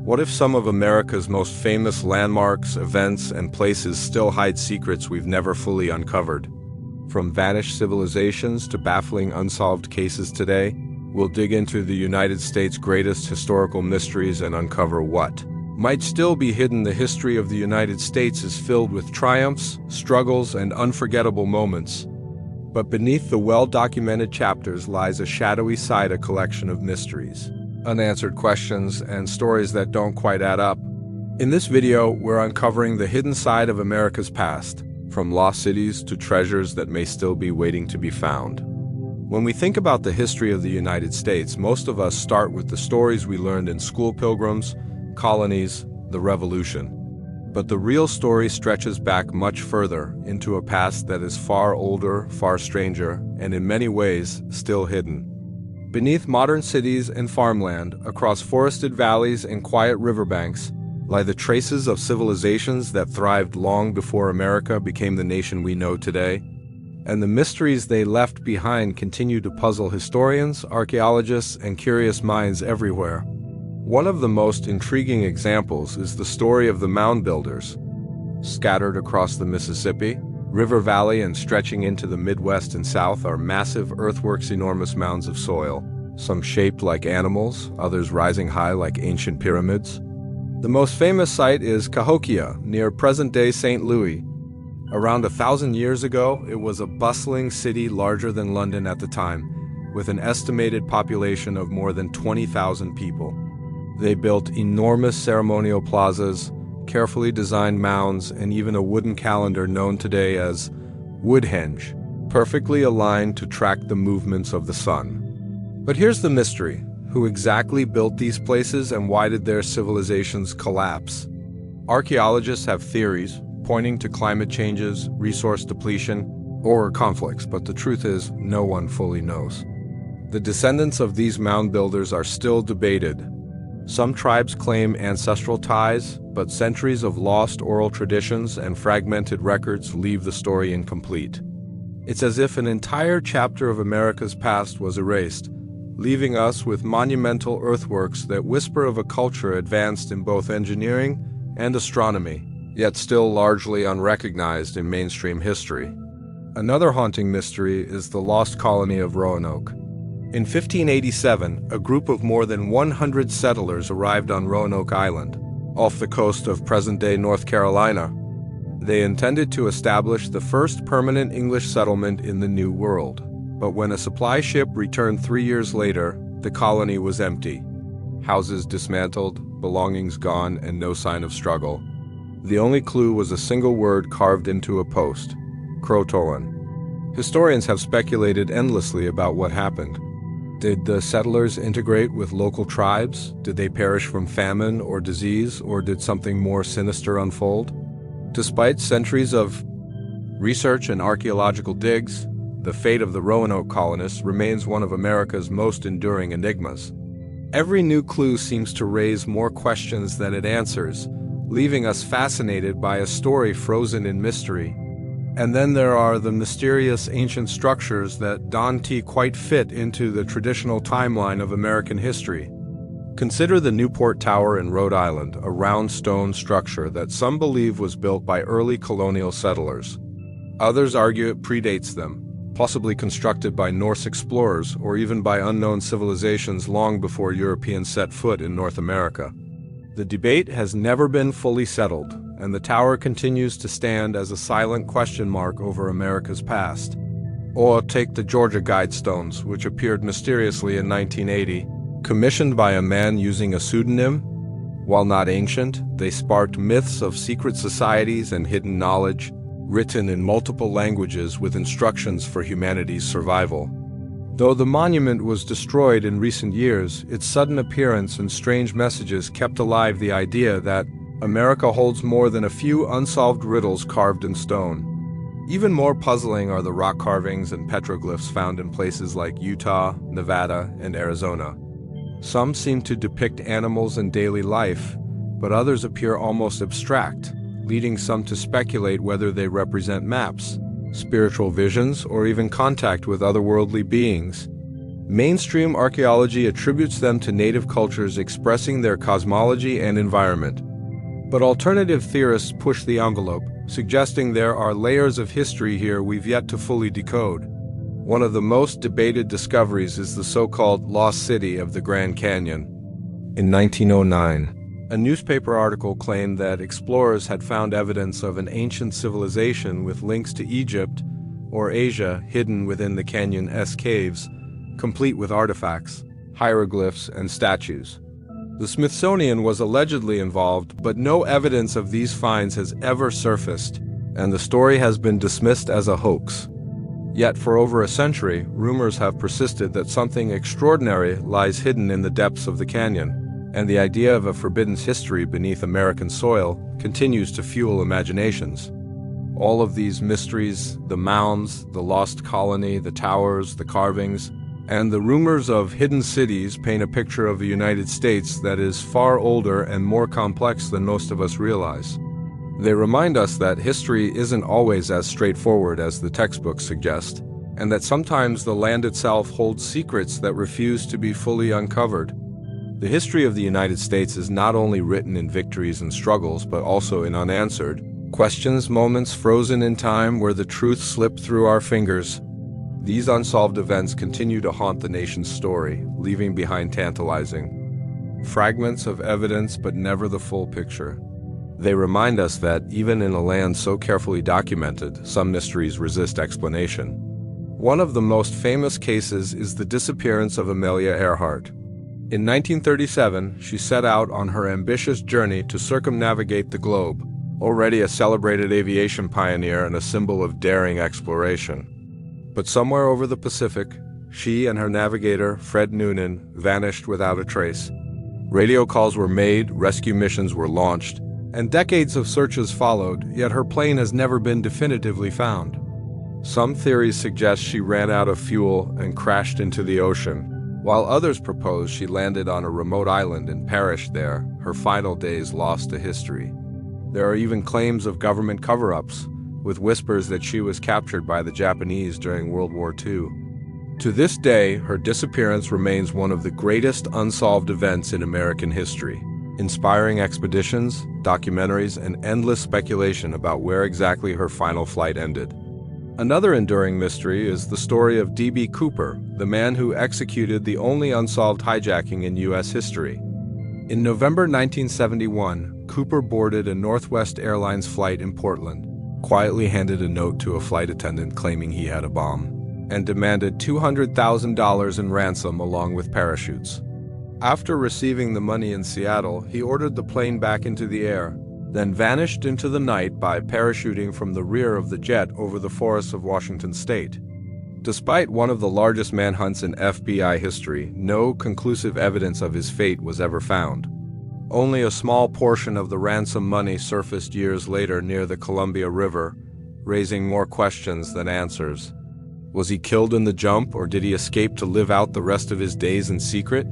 What if some of America's most famous landmarks, events, and places still hide secrets we've never fully uncovered? From vanished civilizations to baffling unsolved cases today, we'll dig into the United States' greatest historical mysteries and uncover what might still be hidden. The history of the United States is filled with triumphs, struggles, and unforgettable moments. But beneath the well-documented chapters lies a shadowy side, a collection of mysteries, unanswered questions, and stories that don't quite add up. In this video, we're uncovering the hidden side of America's past, from lost cities to treasures that may still be waiting to be found. When we think about the history of the United States, most of us start with the stories we learned in school: pilgrims, colonies, the Revolution. But the real story stretches back much further, into a past that is far older, far stranger, and in many ways, still hidden. Beneath modern cities and farmland, across forested valleys and quiet riverbanks, lie the traces of civilizations that thrived long before America became the nation we know today. And the mysteries they left behind continue to puzzle historians, archaeologists, and curious minds everywhere. One of the most intriguing examples is the story of the mound builders. Scattered across the Mississippi River Valley and stretching into the Midwest and South are massive earthworks, enormous mounds of soil, some shaped like animals, others rising high like ancient pyramids. The most famous site is Cahokia, near present-day St. Louis. Around 1,000 years ago, it was a bustling city larger than London at the time, with an estimated population of more than 20,000 people. They built enormous ceremonial plazas, carefully designed mounds, and even a wooden calendar known today as Woodhenge, perfectly aligned to track the movements of the sun. But here's the mystery. Who exactly built these places, and why did their civilizations collapse? Archaeologists have theories pointing to climate changes, resource depletion, or conflicts, but the truth is, no one fully knows. The descendants of these mound builders are still debated. Some tribes claim ancestral ties, but centuries of lost oral traditions and fragmented records leave the story incomplete. It's as if an entire chapter of America's past was erased, leaving us with monumental earthworks that whisper of a culture advanced in both engineering and astronomy, yet still largely unrecognized in mainstream history. Another haunting mystery is the lost colony of Roanoke. In 1587, a group of more than 100 settlers arrived on Roanoke Island, off the coast of present-day North Carolina. They intended to establish the first permanent English settlement in the New World. But when a supply ship returned 3 years later, the colony was empty. Houses dismantled, belongings gone, and no sign of struggle. The only clue was a single word carved into a post: Croatoan. Historians have speculated endlessly about what happened. Did the settlers integrate with local tribes? Did they perish from famine or disease, or did something more sinister unfold? Despite centuries of research and archaeological digs, the fate of the Roanoke colonists remains one of America's most enduring enigmas. Every new clue seems to raise more questions than it answers, leaving us fascinated by a story frozen in mystery. And then there are the mysterious ancient structures that don't quite fit into the traditional timeline of American history. Consider the Newport Tower in Rhode Island, a round stone structure that some believe was built by early colonial settlers. Others argue it predates them, possibly constructed by Norse explorers or even by unknown civilizations long before Europeans set foot in North America. The debate has never been fully settled, and the tower continues to stand as a silent question mark over America's past. Or take the Georgia Guidestones, which appeared mysteriously in 1980, commissioned by a man using a pseudonym. While not ancient, they sparked myths of secret societies and hidden knowledge, written in multiple languages with instructions for humanity's survival. Though the monument was destroyed in recent years, its sudden appearance and strange messages kept alive the idea that America holds more than a few unsolved riddles carved in stone. Even more puzzling are the rock carvings and petroglyphs found in places like Utah, Nevada, and Arizona. Some seem to depict animals and daily life, but others appear almost abstract, leading some to speculate whether they represent maps, spiritual visions, or even contact with otherworldly beings. Mainstream archaeology attributes them to native cultures expressing their cosmology and environment. But alternative theorists push the envelope, suggesting there are layers of history here we've yet to fully decode. One of the most debated discoveries is the so-called Lost City of the Grand Canyon. In 1909, a newspaper article claimed that explorers had found evidence of an ancient civilization with links to Egypt or Asia hidden within the canyon's caves, complete with artifacts, hieroglyphs, and statues. The Smithsonian was allegedly involved, but no evidence of these finds has ever surfaced, and the story has been dismissed as a hoax. Yet for over a century, rumors have persisted that something extraordinary lies hidden in the depths of the canyon, and the idea of a forbidden history beneath American soil continues to fuel imaginations. All of these mysteries, the mounds, the lost colony, the towers, the carvings, and the rumors of hidden cities paint a picture of a United States that is far older and more complex than most of us realize. They remind us that history isn't always as straightforward as the textbooks suggest, and that sometimes the land itself holds secrets that refuse to be fully uncovered. The history of the United States is not only written in victories and struggles, but also in unanswered questions, moments frozen in time where the truth slipped through our fingers. These unsolved events continue to haunt the nation's story, leaving behind tantalizing fragments of evidence but never the full picture. They remind us that even in a land so carefully documented, some mysteries resist explanation. One of the most famous cases is the disappearance of Amelia Earhart. In 1937, she set out on her ambitious journey to circumnavigate the globe, already a celebrated aviation pioneer and a symbol of daring exploration. But somewhere over the Pacific, she and her navigator, Fred Noonan, vanished without a trace. Radio calls were made, rescue missions were launched, and decades of searches followed, yet her plane has never been definitively found. Some theories suggest she ran out of fuel and crashed into the ocean, while others propose she landed on a remote island and perished there, her final days lost to history. There are even claims of government cover-ups, with whispers that she was captured by the Japanese during World War II. To this day, her disappearance remains one of the greatest unsolved events in American history, inspiring expeditions, documentaries, and endless speculation about where exactly her final flight ended. Another enduring mystery is the story of D.B. Cooper, the man who executed the only unsolved hijacking in U.S. history. In November 1971, Cooper boarded a Northwest Airlines flight in Portland, quietly handed a note to a flight attendant claiming he had a bomb, and demanded $200,000 in ransom along with parachutes. After receiving the money in Seattle, he ordered the plane back into the air, then vanished into the night by parachuting from the rear of the jet over the forests of Washington state. Despite one of the largest manhunts in FBI history, no conclusive evidence of his fate was ever found. Only a small portion of the ransom money surfaced years later near the Columbia River, raising more questions than answers. Was he killed in the jump, or did he escape to live out the rest of his days in secret?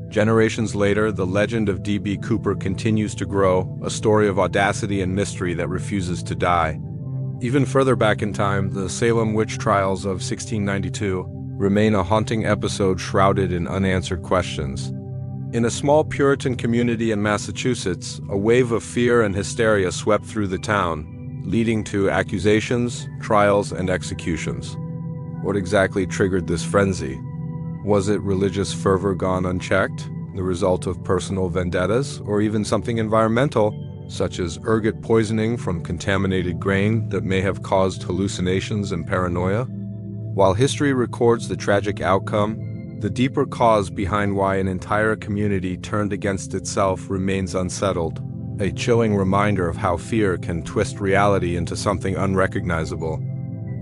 Generations later, the legend of D.B. Cooper continues to grow, a story of audacity and mystery that refuses to die. Even further back in time, the Salem witch trials of 1692 remain a haunting episode shrouded in unanswered questions. In a small Puritan community in Massachusetts, a wave of fear and hysteria swept through the town, leading to accusations, trials, and executions. What exactly triggered this frenzy? Was it religious fervor gone unchecked, the result of personal vendettas, or even something environmental, such as ergot poisoning from contaminated grain that may have caused hallucinations and paranoia? While history records the tragic outcome, the deeper cause behind why an entire community turned against itself remains unsettled, a chilling reminder of how fear can twist reality into something unrecognizable.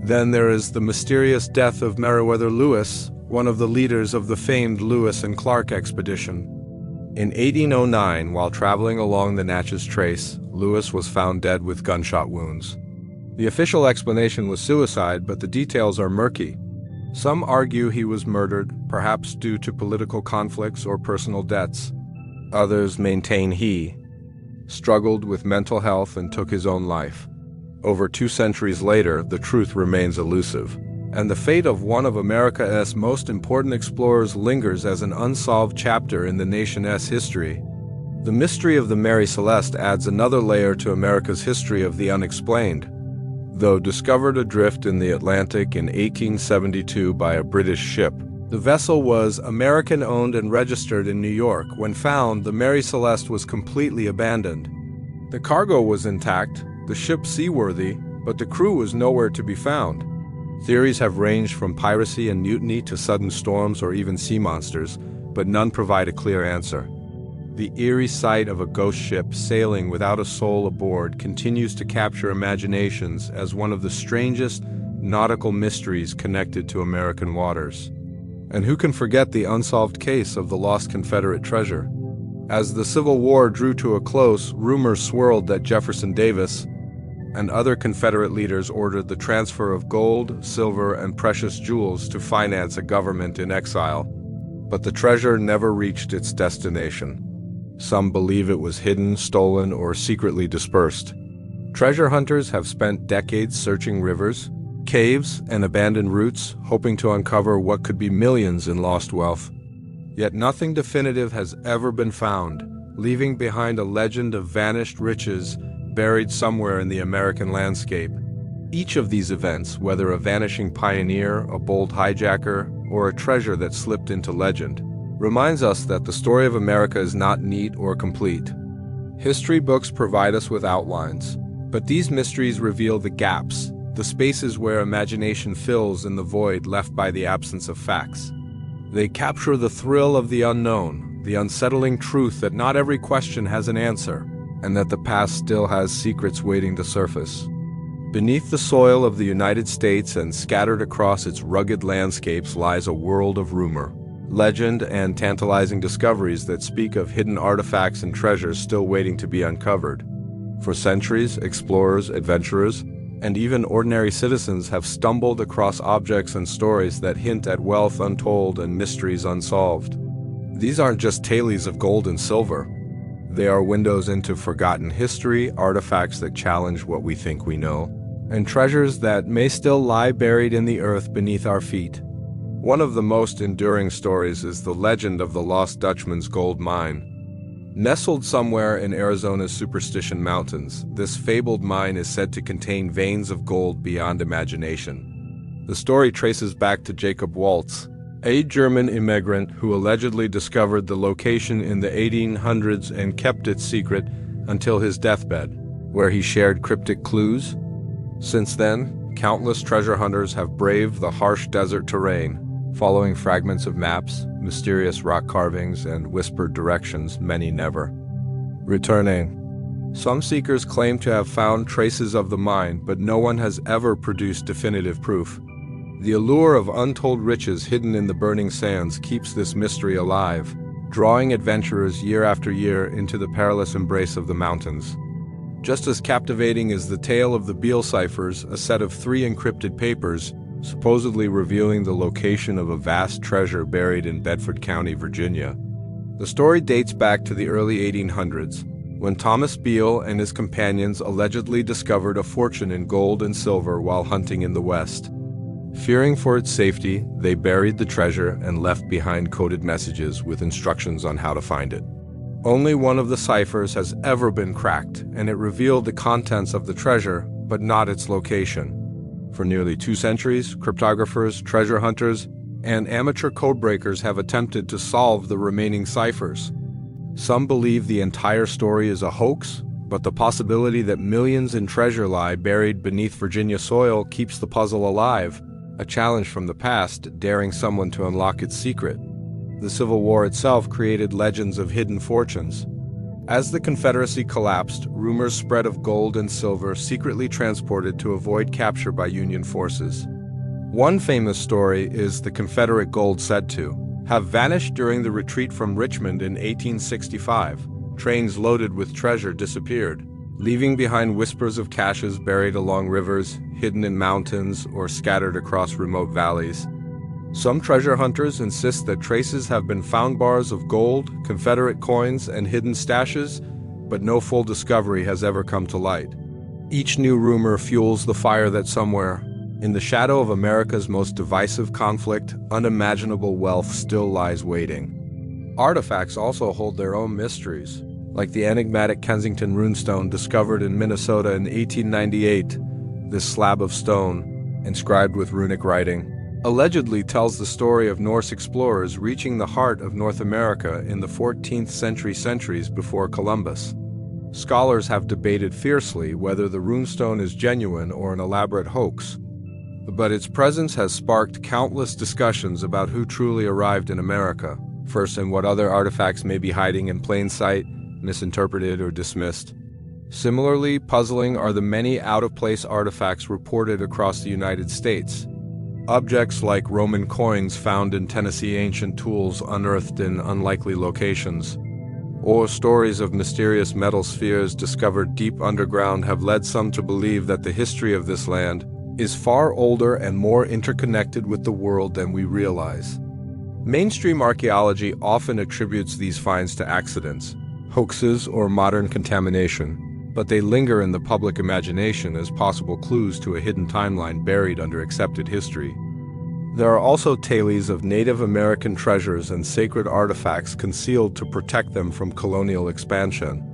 Then there is the mysterious death of Meriwether Lewis, one of the leaders of the famed Lewis and Clark expedition. In 1809, while traveling along the Natchez Trace, Lewis was found dead with gunshot wounds. The official explanation was suicide, but the details are murky. Some argue he was murdered, perhaps due to political conflicts or personal debts. Others maintain he struggled with mental health and took his own life. Over 2 centuries later, the truth remains elusive. And the fate of one of America's most important explorers lingers as an unsolved chapter in the nation's history. The mystery of the Mary Celeste adds another layer to America's history of the unexplained. Though discovered adrift in the Atlantic in 1872 by a British ship, the vessel was American-owned and registered in New York. When found, the Mary Celeste was completely abandoned. The cargo was intact, the ship seaworthy, but the crew was nowhere to be found. Theories have ranged from piracy and mutiny to sudden storms or even sea monsters, but none provide a clear answer. The eerie sight of a ghost ship sailing without a soul aboard continues to capture imaginations as one of the strangest nautical mysteries connected to American waters. And who can forget the unsolved case of the lost Confederate treasure? As the Civil War drew to a close, rumors swirled that Jefferson Davis and other Confederate leaders ordered the transfer of gold, silver, and precious jewels to finance a government in exile. But the treasure never reached its destination. Some believe it was hidden, stolen, or secretly dispersed. Treasure hunters have spent decades searching rivers, caves, and abandoned routes, hoping to uncover what could be millions in lost wealth. Yet nothing definitive has ever been found, leaving behind a legend of vanished riches buried somewhere in the American landscape. Each of these events, whether a vanishing pioneer, a bold hijacker, or a treasure that slipped into legend, reminds us that the story of America is not neat or complete. History books provide us with outlines, but these mysteries reveal the gaps, the spaces where imagination fills in the void left by the absence of facts. They capture the thrill of the unknown, the unsettling truth that not every question has an answer, and that the past still has secrets waiting to surface. Beneath the soil of the United States and scattered across its rugged landscapes lies a world of rumor, legend, and tantalizing discoveries that speak of hidden artifacts and treasures still waiting to be uncovered. For centuries, explorers, adventurers, and even ordinary citizens have stumbled across objects and stories that hint at wealth untold and mysteries unsolved. These aren't just tales of gold and silver. They are windows into forgotten history, artifacts that challenge what we think we know, and treasures that may still lie buried in the earth beneath our feet. One of the most enduring stories is the legend of the Lost Dutchman's gold mine. Nestled somewhere in Arizona's Superstition Mountains, this fabled mine is said to contain veins of gold beyond imagination. The story traces back to Jacob Waltz, a German immigrant who allegedly discovered the location in the 1800s and kept it secret until his deathbed, where he shared cryptic clues. Since then, countless treasure hunters have braved the harsh desert terrain, following fragments of maps, mysterious rock carvings, and whispered directions many never returning. Some seekers claim to have found traces of the mine, but no one has ever produced definitive proof. The allure of untold riches hidden in the burning sands keeps this mystery alive, drawing adventurers year after year into the perilous embrace of the mountains. Just as captivating is the tale of the Beale ciphers, a set of 3 encrypted papers, supposedly revealing the location of a vast treasure buried in Bedford County, Virginia. The story dates back to the early 1800s, when Thomas Beale and his companions allegedly discovered a fortune in gold and silver while hunting in the West. Fearing for its safety, they buried the treasure and left behind coded messages with instructions on how to find it. Only one of the ciphers has ever been cracked, and it revealed the contents of the treasure, but not its location. For nearly 2 centuries, cryptographers, treasure hunters, and amateur codebreakers have attempted to solve the remaining ciphers. Some believe the entire story is a hoax, but the possibility that millions in treasure lie buried beneath Virginia soil keeps the puzzle alive, a challenge from the past, daring someone to unlock its secret. The Civil War itself created legends of hidden fortunes. As the Confederacy collapsed, rumors spread of gold and silver secretly transported to avoid capture by Union forces. One famous story is the Confederate gold said to have vanished during the retreat from Richmond in 1865. Trains loaded with treasure disappeared, leaving behind whispers of caches buried along rivers, hidden in mountains, or scattered across remote valleys. Some treasure hunters insist that traces have been found, bars of gold, Confederate coins, and hidden stashes, but no full discovery has ever come to light. Each new rumor fuels the fire that somewhere, In the shadow of America's most divisive conflict, unimaginable wealth still lies waiting. Artifacts also hold their own mysteries, like the enigmatic Kensington runestone discovered in Minnesota in 1898. This slab of stone, inscribed with runic writing, allegedly tells the story of Norse explorers reaching the heart of North America in the 14th century, centuries before Columbus. Scholars have debated fiercely whether the runestone is genuine or an elaborate hoax, but its presence has sparked countless discussions about who truly arrived in America first and what other artifacts may be hiding in plain sight, misinterpreted or dismissed. Similarly puzzling are the many out-of-place artifacts reported across the United States. Objects like Roman coins found in Tennessee, ancient tools unearthed in unlikely locations, or stories of mysterious metal spheres discovered deep underground have led some to believe that the history of this land is far older and more interconnected with the world than we realize. Mainstream archaeology often attributes these finds to accidents, hoaxes, or modern contamination, but they linger in the public imagination as possible clues to a hidden timeline buried under accepted history. There are also tales of Native American treasures and sacred artifacts concealed to protect them from colonial expansion.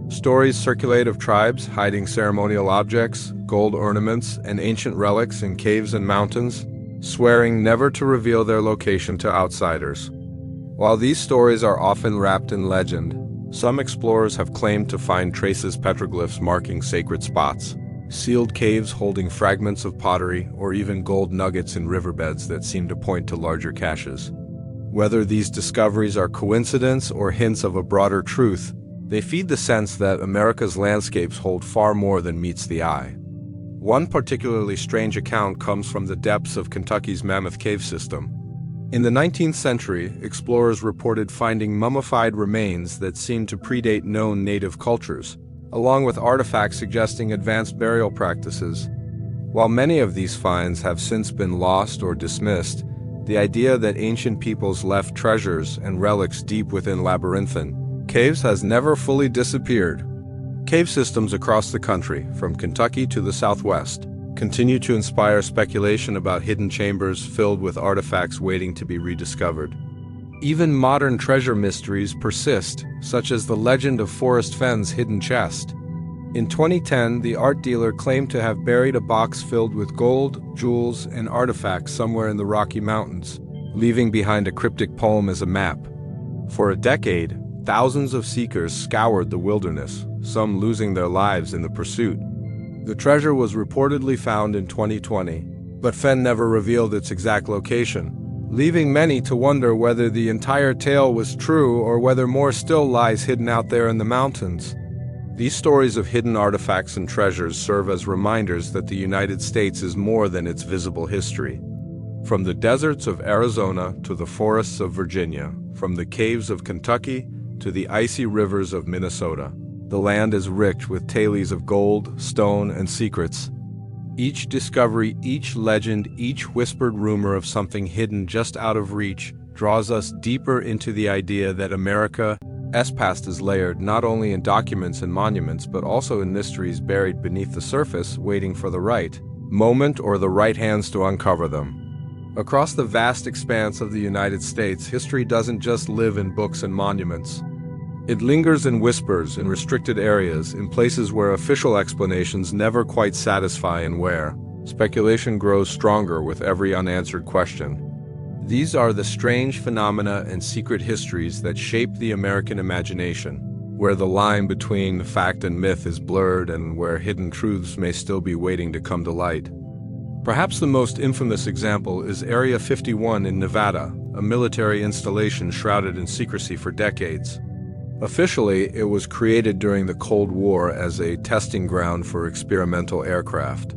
Stories circulate of tribes hiding ceremonial objects, gold ornaments, and ancient relics in caves and mountains, swearing never to reveal their location to outsiders. While these stories are often wrapped in legend, some explorers have claimed to find traces petroglyphs marking sacred spots, sealed caves holding fragments of pottery, or even gold nuggets in riverbeds that seem to point to larger caches. Whether these discoveries are coincidence or hints of a broader truth, they feed the sense that America's landscapes hold far more than meets the eye. One particularly strange account comes from the depths of Kentucky's Mammoth Cave system. In the 19th century, explorers reported finding mummified remains that seemed to predate known native cultures, along with artifacts suggesting advanced burial practices. While many of these finds have since been lost or dismissed, the idea that ancient peoples left treasures and relics deep within labyrinthine caves has never fully disappeared. Cave systems across the country, from Kentucky to the Southwest, continue to inspire speculation about hidden chambers filled with artifacts waiting to be rediscovered. Even modern treasure mysteries persist, such as the legend of Forrest Fenn's hidden chest. In 2010, the art dealer claimed to have buried a box filled with gold, jewels, and artifacts somewhere in the Rocky Mountains, leaving behind a cryptic poem as a map. For a decade, thousands of seekers scoured the wilderness, some losing their lives in the pursuit. The treasure was reportedly found in 2020, but Fenn never revealed its exact location, leaving many to wonder whether the entire tale was true or whether more still lies hidden out there in the mountains. These stories of hidden artifacts and treasures serve as reminders that the United States is more than its visible history. From the deserts of Arizona to the forests of Virginia, from the caves of Kentucky to the icy rivers of Minnesota, the land is rich with tales of gold, stone, and secrets. Each discovery, each legend, each whispered rumor of something hidden just out of reach draws us deeper into the idea that America's past is layered not only in documents and monuments but also in mysteries buried beneath the surface, waiting for the right moment or the right hands to uncover them. Across the vast expanse of the United States, history doesn't just live in books and monuments. It lingers in whispers, in restricted areas, in places where official explanations never quite satisfy and where speculation grows stronger with every unanswered question. These are the strange phenomena and secret histories that shape the American imagination, where the line between fact and myth is blurred and where hidden truths may still be waiting to come to light. Perhaps the most infamous example is Area 51 in Nevada, a military installation shrouded in secrecy for decades. Officially, it was created during the Cold War as a testing ground for experimental aircraft.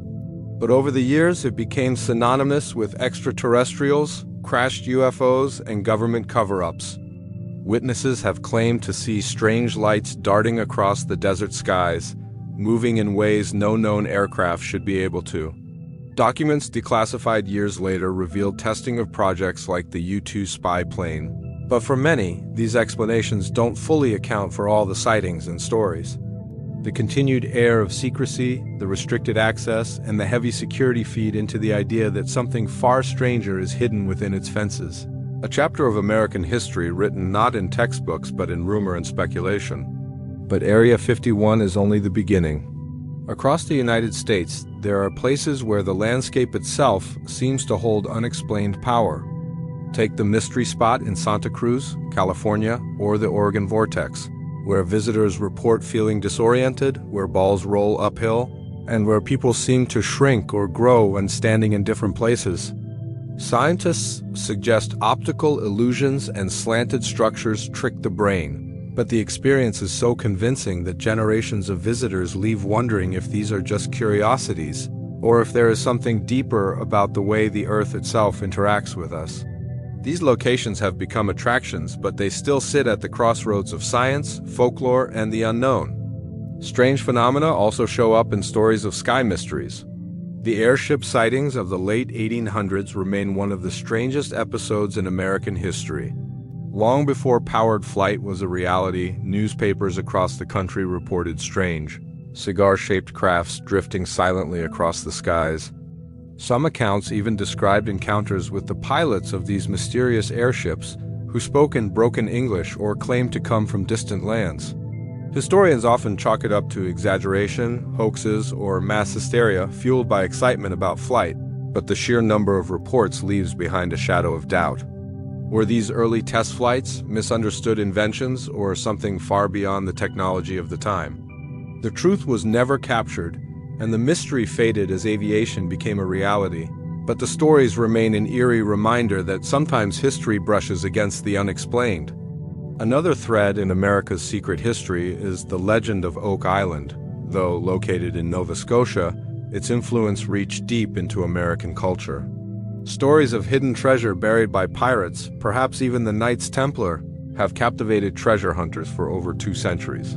But over the years, it became synonymous with extraterrestrials, crashed UFOs, and government cover-ups. Witnesses have claimed to see strange lights darting across the desert skies, moving in ways no known aircraft should be able to. Documents declassified years later revealed testing of projects like the U-2 spy plane. But for many, these explanations don't fully account for all the sightings and stories. The continued air of secrecy, the restricted access, and the heavy security feed into the idea that something far stranger is hidden within its fences. A chapter of American history written not in textbooks but in rumor and speculation. But Area 51 is only the beginning. Across the United States, there are places where the landscape itself seems to hold unexplained power. Take the mystery spot in Santa Cruz, California, or the Oregon Vortex, where visitors report feeling disoriented, where balls roll uphill, and where people seem to shrink or grow when standing in different places. Scientists suggest optical illusions and slanted structures trick the brain, but the experience is so convincing that generations of visitors leave wondering if these are just curiosities, or if there is something deeper about the way the Earth itself interacts with us. These locations have become attractions, but they still sit at the crossroads of science, folklore, and the unknown. Strange phenomena also show up in stories of sky mysteries. The airship sightings of the late 1800s remain one of the strangest episodes in American history. Long before powered flight was a reality, newspapers across the country reported strange, cigar-shaped crafts drifting silently across the skies. Some accounts even described encounters with the pilots of these mysterious airships who spoke in broken English or claimed to come from distant lands. Historians often chalk it up to exaggeration, hoaxes, or mass hysteria fueled by excitement about flight, but the sheer number of reports leaves behind a shadow of doubt. Were these early test flights misunderstood inventions or something far beyond the technology of the time? The truth was never captured, and the mystery faded as aviation became a reality. But the stories remain an eerie reminder that sometimes history brushes against the unexplained. Another thread in America's secret history is the legend of Oak Island. Though located in Nova Scotia, its influence reached deep into American culture. Stories of hidden treasure buried by pirates, perhaps even the Knights Templar, have captivated treasure hunters for over 2 centuries.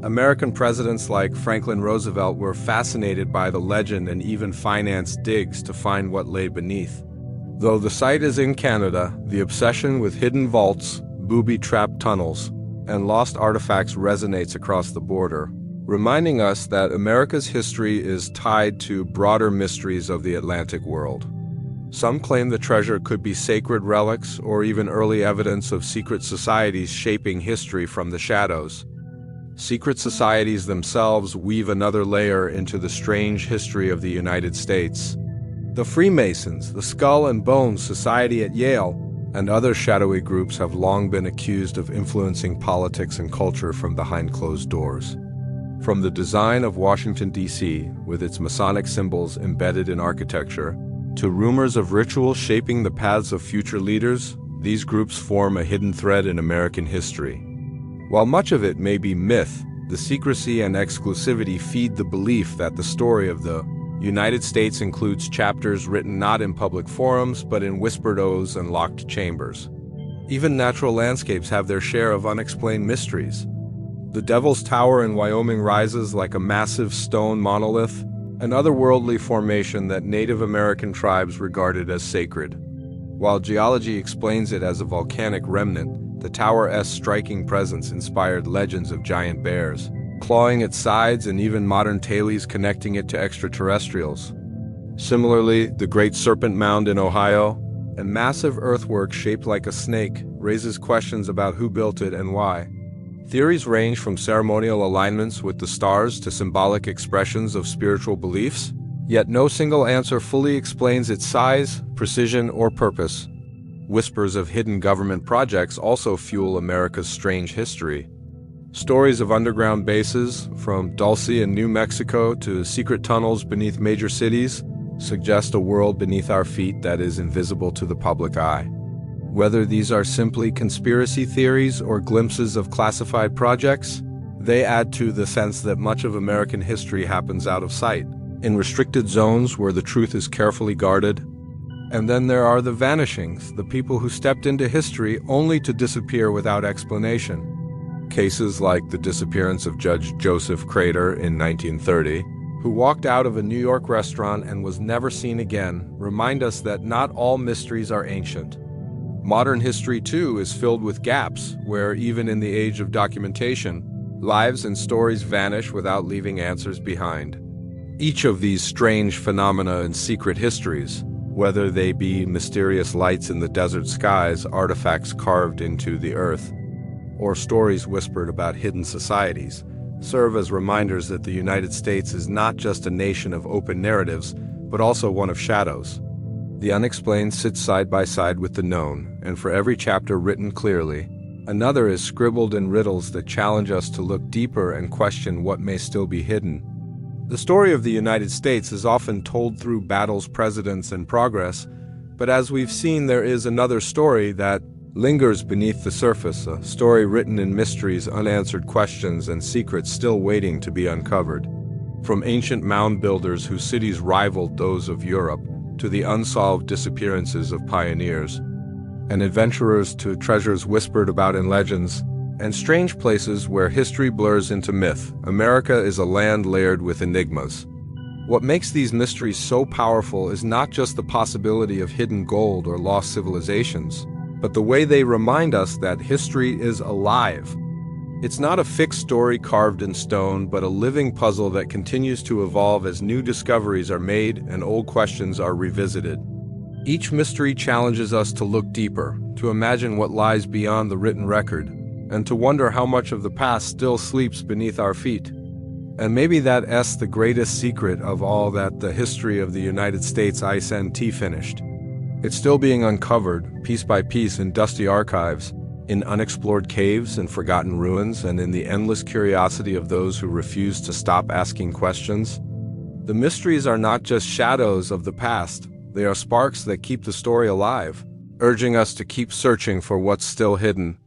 American presidents like Franklin Roosevelt were fascinated by the legend and even financed digs to find what lay beneath. Though the site is in Canada, the obsession with hidden vaults, booby-trapped tunnels, and lost artifacts resonates across the border, reminding us that America's history is tied to broader mysteries of the Atlantic world. Some claim the treasure could be sacred relics or even early evidence of secret societies shaping history from the shadows. Secret societies themselves weave another layer into the strange history of the United States. The Freemasons, the Skull and Bones Society at Yale, and other shadowy groups have long been accused of influencing politics and culture from behind closed doors. From the design of Washington, D.C., with its Masonic symbols embedded in architecture, to rumors of rituals shaping the paths of future leaders, these groups form a hidden thread in American history. While much of it may be myth, the secrecy and exclusivity feed the belief that the story of the United States includes chapters written not in public forums but in whispered oaths and locked chambers. Even natural landscapes have their share of unexplained mysteries. The Devil's Tower in Wyoming rises like a massive stone monolith, an otherworldly formation that Native American tribes regarded as sacred. While geology explains it as a volcanic remnant, the tower's striking presence inspired legends of giant bears, clawing its sides and even modern tailies connecting it to extraterrestrials. Similarly, the Great Serpent Mound in Ohio, a massive earthwork shaped like a snake, raises questions about who built it and why. Theories range from ceremonial alignments with the stars to symbolic expressions of spiritual beliefs, yet no single answer fully explains its size, precision, or purpose. Whispers of hidden government projects also fuel America's strange history. Stories of underground bases, from Dulce in New Mexico to secret tunnels beneath major cities, suggest a world beneath our feet that is invisible to the public eye. Whether these are simply conspiracy theories or glimpses of classified projects, they add to the sense that much of American history happens out of sight, in restricted zones where the truth is carefully guarded. And then there are the vanishings, the people who stepped into history only to disappear without explanation. Cases like the disappearance of Judge Joseph Crater in 1930, who walked out of a New York restaurant and was never seen again, remind us that not all mysteries are ancient. Modern history, too, is filled with gaps, where even in the age of documentation, Lives and stories vanish without leaving answers behind. Each of these strange phenomena and secret histories, whether they be mysterious lights in the desert skies, artifacts carved into the earth, or stories whispered about hidden societies, serve as reminders that the United States is not just a nation of open narratives, but also one of shadows. The unexplained sits side by side with the known, and for every chapter written clearly, another is scribbled in riddles that challenge us to look deeper and question what may still be hidden. The story of the United States is often told through battles, presidents, and progress, but as we've seen, there is another story that lingers beneath the surface, a story written in mysteries, unanswered questions, and secrets still waiting to be uncovered. From ancient mound builders whose cities rivaled those of Europe, to the unsolved disappearances of pioneers, and adventurers to treasures whispered about in legends, and strange places where history blurs into myth, America is a land layered with enigmas. What makes these mysteries so powerful is not just the possibility of hidden gold or lost civilizations, but the way they remind us that history is alive. It's not a fixed story carved in stone, but a living puzzle that continues to evolve as new discoveries are made and old questions are revisited. Each mystery challenges us to look deeper, to imagine what lies beyond the written record, and to wonder how much of the past still sleeps beneath our feet. And maybe that's the greatest secret of all, that the history of the United States isn't finished. It's still being uncovered, piece by piece, in dusty archives, in unexplored caves and forgotten ruins, and in the endless curiosity of those who refuse to stop asking questions. The mysteries are not just shadows of the past, they are sparks that keep the story alive, urging us to keep searching for what's still hidden.